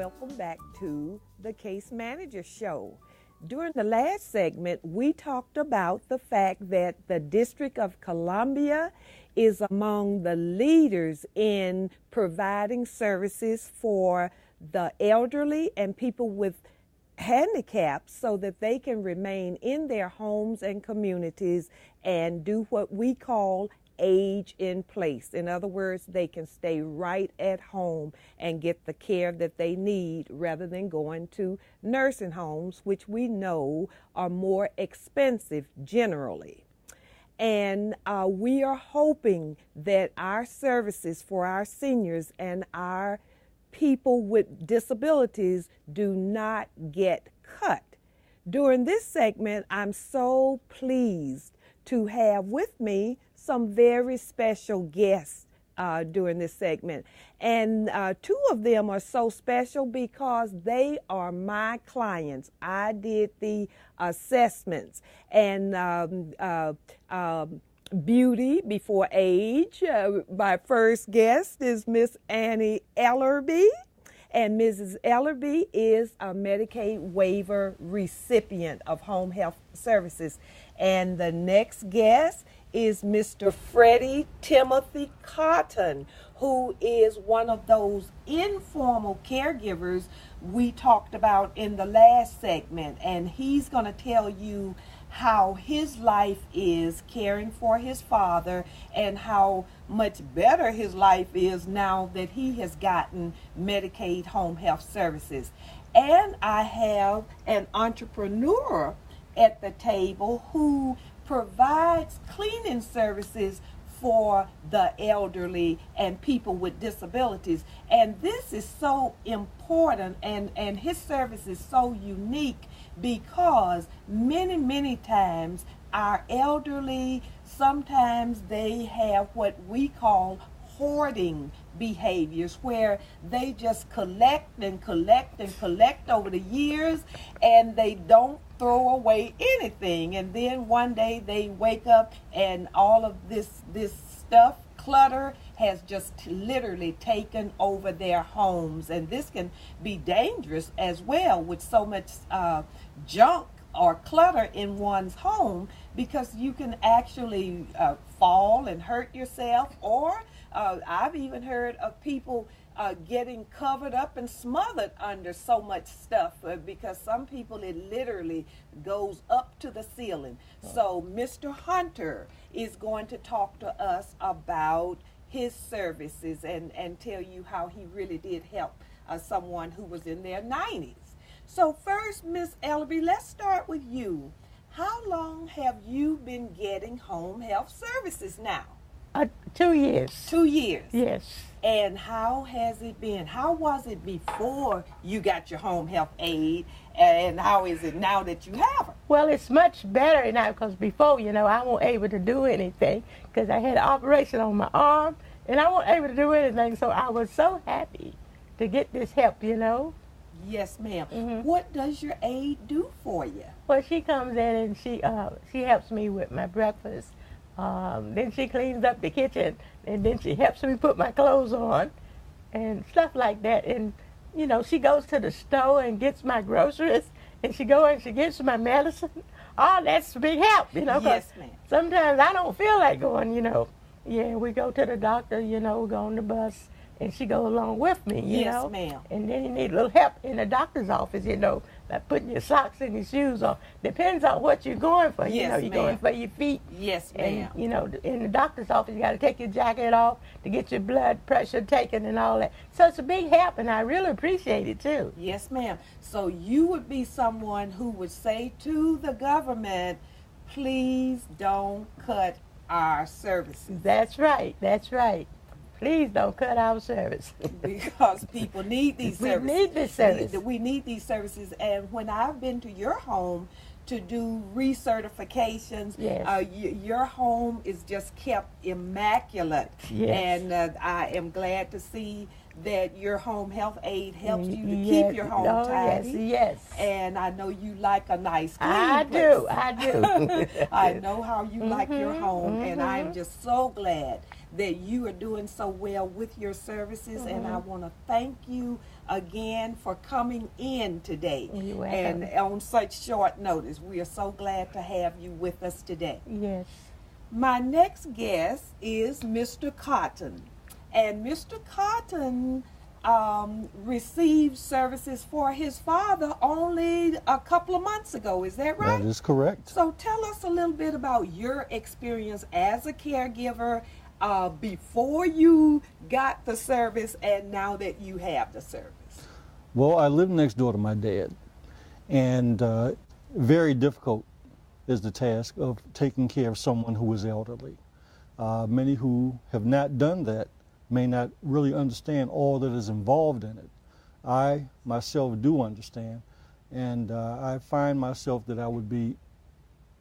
welcome back to the Case Manager Show. During the last segment, we talked about the fact that the District of Columbia is among the leaders in providing services for the elderly and people with handicaps so that they can remain in their homes and communities and do what we call age in place. In other words, they can stay right at home and get the care that they need rather than going to nursing homes, which we know are more expensive generally. And we are hoping that our services for our seniors and our people with disabilities do not get cut. During this segment, I'm so pleased to have with me some very special guests during this segment. And two of them are so special because they are my clients. I did the assessments. And beauty before age. My first guest is Miss Annie Ellerby. And Mrs. Ellerby is a Medicaid waiver recipient of home health services. And the next guest is Mr. Freddie Timothy Cotton, who is one of those informal caregivers we talked about in the last segment. And he's going to tell you how his life is caring for his father and how much better his life is now that he has gotten Medicaid home health services. And I have an entrepreneur at the table who provides cleaning services for the elderly and people with disabilities. And this is so important, and his service is so unique because many times our elderly, sometimes they have what we call hoarding behaviors, where they just collect over the years, and they don't throw away anything. And then one day they wake up and all of this stuff, clutter, has just literally taken over their homes. And this can be dangerous as well with so much junk or clutter in one's home, because you can actually fall and hurt yourself, or I've even heard of people getting covered up and smothered under so much stuff because some people, it literally goes up to the ceiling. So Mr. Hunter is going to talk to us about his services and tell you how he really did help someone who was in their 90s. So first, Miss Ellerby, let's start with you. How long have you been getting home health services now? 2 years. 2 years? Yes. And how has it been? How was it before you got your home health aid, and how is it now that you have it? Well, it's much better now, because before, I wasn't able to do anything because I had an operation on my arm, and I wasn't able to do anything. So I was so happy to get this help, Yes, ma'am. Mm-hmm. What does your aide do for you? Well, she comes in and she helps me with my breakfast. Then she cleans up the kitchen, and then she helps me put my clothes on and stuff like that. And, she goes to the store and gets my groceries, and she gets my medicine. Oh, that's a big help, Yes, ma'am. Sometimes I don't feel like going, Yeah, we go to the doctor, we go on the bus, and she goes along with me, Yes, ma'am. And then you need a little help in the doctor's office, like putting your socks and your shoes on. Depends on what you're going for. Yes, You're ma'am. going for your feet. Yes, ma'am. And, in the doctor's office, you got to take your jacket off to get your blood pressure taken and all that. So it's a big help, and I really appreciate it, too. Yes, ma'am. So you would be someone who would say to the government, please don't cut our services. That's right. That's right. Please don't cut our service. Because people need these services. We need this service. We need these services. And when I've been to your home to do recertifications, yes. Your home is just kept immaculate. Yes. And I am glad to see that your home health aide helps you to Yes. keep your home tidy. Yes. And I know you like a nice clean I place. do. I know how you like your home, and I am just so glad that you are doing so well with your services, and I want to thank you again for coming in today. You're welcome. And on such short notice. We are so glad to have you with us today. Yes. My next guest is Mr. Cotton. And Mr. Cotton received services for his father only a couple of months ago. Is that right? That is correct. So tell us a little bit about your experience as a caregiver before you got the service and now that you have the service. Well, I live next door to my dad, and very difficult is the task of taking care of someone who is elderly. Many who have not done that may not really understand all that is involved in it. I myself do understand, and I find myself that I would be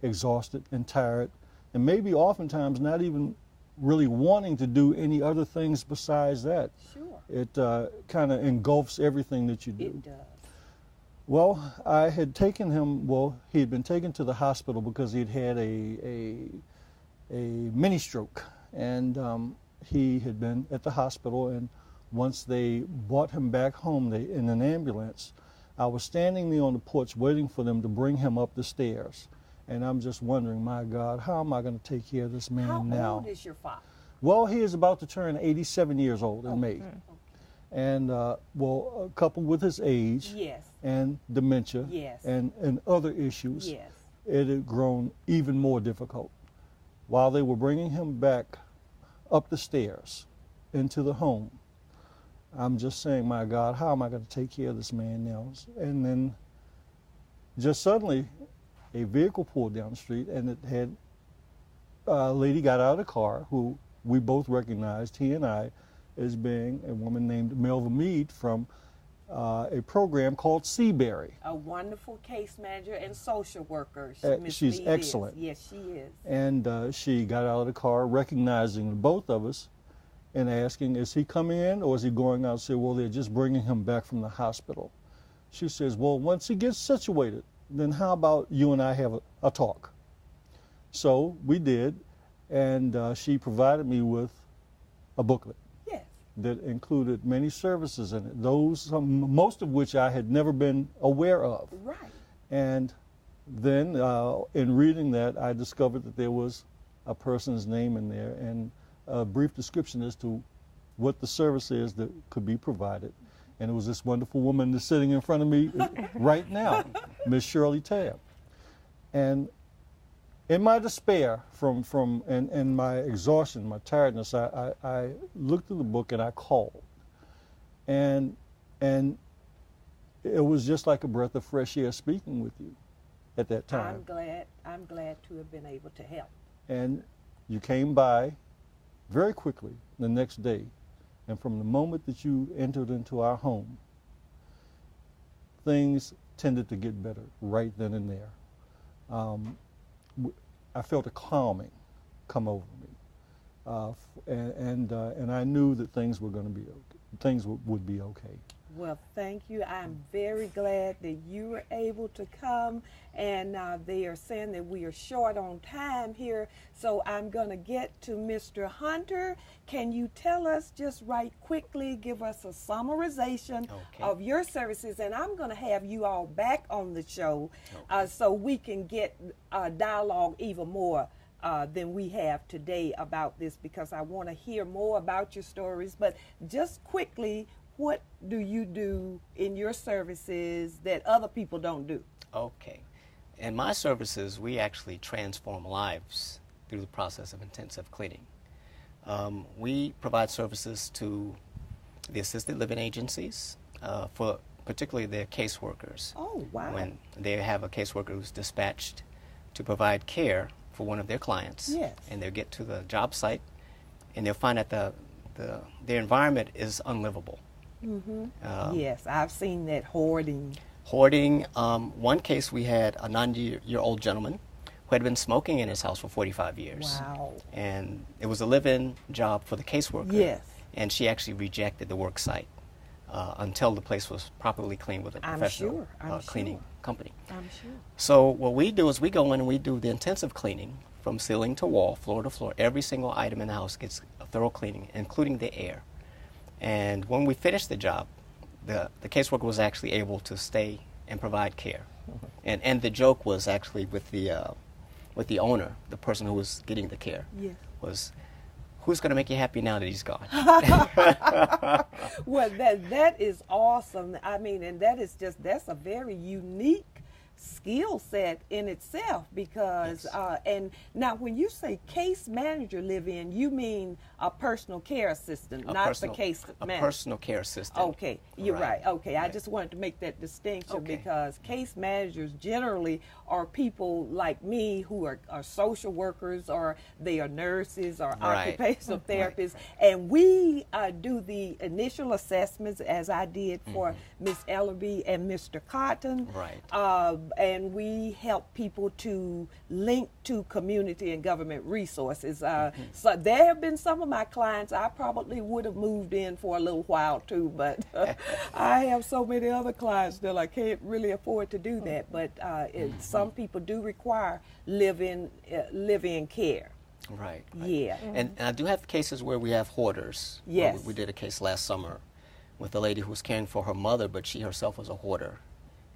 exhausted and tired, and maybe oftentimes not even really wanting to do any other things besides that. Sure. It kind of engulfs everything that you do. It does. Well, I had taken him, he had been taken to the hospital because he'd had a mini stroke, and he had been at the hospital, and once they brought him back home in an ambulance, I was standing there on the porch waiting for them to bring him up the stairs. And I'm just wondering, my God, how am I going to take care of this man now? How old is your father? Well, he is about to turn 87 years old in May. Okay. And, coupled with his age Yes. and dementia Yes. and other issues, Yes. it had grown even more difficult. While they were bringing him back up the stairs into the home, I'm just saying, my God, how am I going to take care of this man now? And then just suddenly, a vehicle pulled down the street, and it had a lady got out of the car who we both recognized, he and I, as being a woman named Melva Mead from a program called Seaberry. A wonderful case manager and social worker. She's Mead excellent. Is. Yes, she is. And she got out of the car, recognizing both of us, and asking, is he coming in or is he going out? I said, well, they're just bringing him back from the hospital. She says, well, once he gets situated, then how about you and I have a talk? So we did, and she provided me with a booklet. Yes. That included many services in it, most of which I had never been aware of. Right. And then in reading that, I discovered that there was a person's name in there and a brief description as to what the service is that could be provided. And it was this wonderful woman that's sitting in front of me right now, Miss Shirley Tabb. And in my despair and my exhaustion, my tiredness, I looked through the book and I called. And it was just like a breath of fresh air speaking with you at that time. I'm glad to have been able to help. And you came by very quickly the next day. And from the moment that you entered into our home, things tended to get better right then and there. I felt a calming come over me, and I knew that things were going to be okay. Things would be okay. Well, thank you. I'm very glad that you were able to come, and they are saying that we are short on time here, so I'm going to get to Mr. Hunter. Can you tell us just right quickly, give us a summarization of your services, and I'm going to have you all back on the show so we can get dialogue even more than we have today about this, because I want to hear more about your stories. But just quickly, what do you do in your services that other people don't do? Okay. In my services, we actually transform lives through the process of intensive cleaning. We provide services to the assisted living agencies, for particularly their caseworkers. Oh, wow. When they have a caseworker who's dispatched to provide care for one of their clients. Yes. And they'll get to the job site, and they'll find that their environment is unlivable. Mm-hmm. Yes, I've seen that hoarding. Hoarding. One case, we had a 90-year-old gentleman who had been smoking in his house for 45 years. Wow. And it was a live-in job for the caseworker. Yes. And she actually rejected the work site until the place was properly cleaned with a professional cleaning company. I'm sure. So what we do is we go in and we do the intensive cleaning from ceiling to wall, floor to floor. Every single item in the house gets a thorough cleaning, including the air. And when we finish the job, the caseworker was actually able to stay and provide care. And the joke was actually with the owner, the person who was getting the care, Yes. was, who's going to make you happy now that he's gone? Well, that is awesome. I mean, and that's a very unique skill set in itself, because Yes. And now when you say case manager live-in, you mean a personal care assistant, not the case a manager. personal care assistant. Okay, you're right. Okay, I Right. just wanted to make that distinction, Okay. because case managers generally are people like me who are social workers, or they are nurses, or Right. occupational therapists, and we do the initial assessments, as I did for Miss Ellerby and Mr. Cotton. Right. And we help people to link to community and government resources. So there have been some of my clients I probably would have moved in for a little while too, but I have so many other clients that I can't really afford to do that. But some people do require live-in care. Right. Yeah. And I do have cases where we have hoarders. Yes. We did a case last summer with a lady who was caring for her mother, but she herself was a hoarder.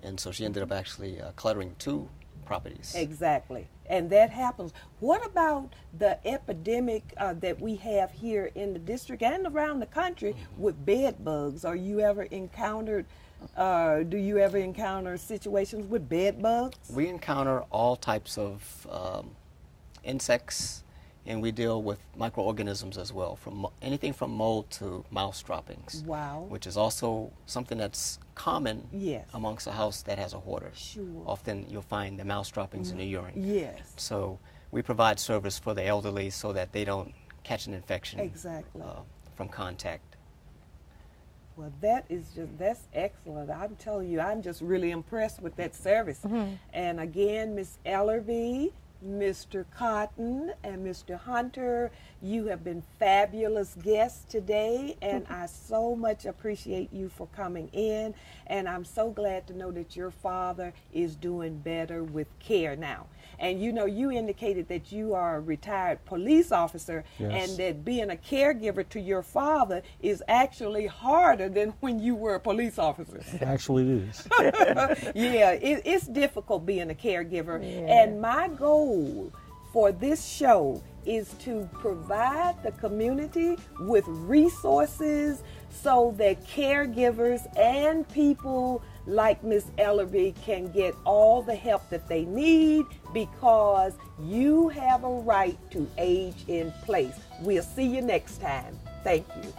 And so she ended up actually cluttering 2 properties. Exactly. And that happens. What about the epidemic that we have here in the district and around the country with bed bugs? Are you ever encountered, do you ever encounter situations with bed bugs? We encounter all types of insects, and we deal with microorganisms as well, from anything from mold to mouse droppings. Wow. Which is also something that's common Yes. amongst a house that has a hoarder. Sure. Often you'll find the mouse droppings in the urine. Yes. So we provide service for the elderly so that they don't catch an infection Exactly. from contact. Well, that's excellent. I'm telling you, I'm just really impressed with that service. And again, Miss Ellerby, Mr. Cotton, and Mr. Hunter, you have been fabulous guests today, and I so much appreciate you for coming in, and I'm so glad to know that your father is doing better with care now. And you know, you indicated that you are a retired police officer, Yes. and that being a caregiver to your father is actually harder than when you were a police officer. Actually, it is. Yeah, it's difficult being a caregiver. Yeah. And my goal for this show is to provide the community with resources so that caregivers and people like Miss Ellerby can get all the help that they need, because you have a right to age in place. We'll see you next time. Thank you.